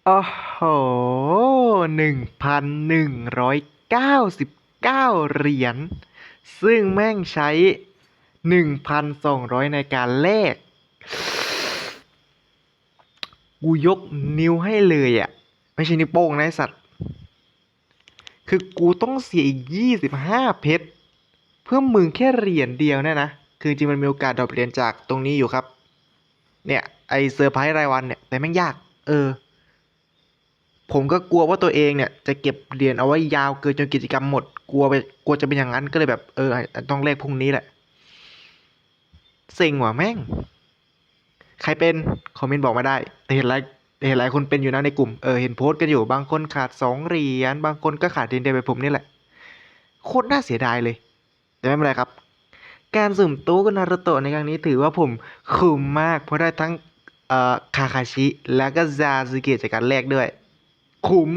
โอ้โห1,199 เหรียญซึ่งแม่งใช้1,200ในการแลกกูยกนิ้วให้เลยอ่ะไม่ใช่นิ้วโป้งนะไอ้สัตว์คือกูต้องเสียอีก25 เพชรเพื่อมึงแค่เหรียญเดียวเนี่ยนะคือจริงมันมีโอกาสดรอปเหรียญจากตรงนี้อยู่ครับเนี่ยไอเซอร์ไพรส์รายวันเนี่ยแต่แม่งยากผมก็กลัวว่าตัวเองเนี่ยจะเก็บเหรียญเอาไว้ยาวเกินจนกิจกรรมหมดกลัวจะเป็นอย่างนั้นก็เลยแบบต้องเลขพรุ่งนี้แหละเซ็งว่ะแม่งใครเป็นคอมเมนต์บอกมาได้แต่เห็นหลายคนเป็นอยู่นะในกลุ่มเห็นโพสต์กันอยู่บางคนขาด2 เหรียญบางคนก็ขาดเหรียญเดียวแบบผมนี่แหละโคตรน่าเสียดายเลยแต่ไม่เป็นไรครับการสุ่มตู้กับนารูโตะในครั้งนี้ถือว่าผมคุ้มมากเพราะได้ทั้งคาคาชิแล้วก็ซาสึเกะจากการแลกด้วยคุ้ม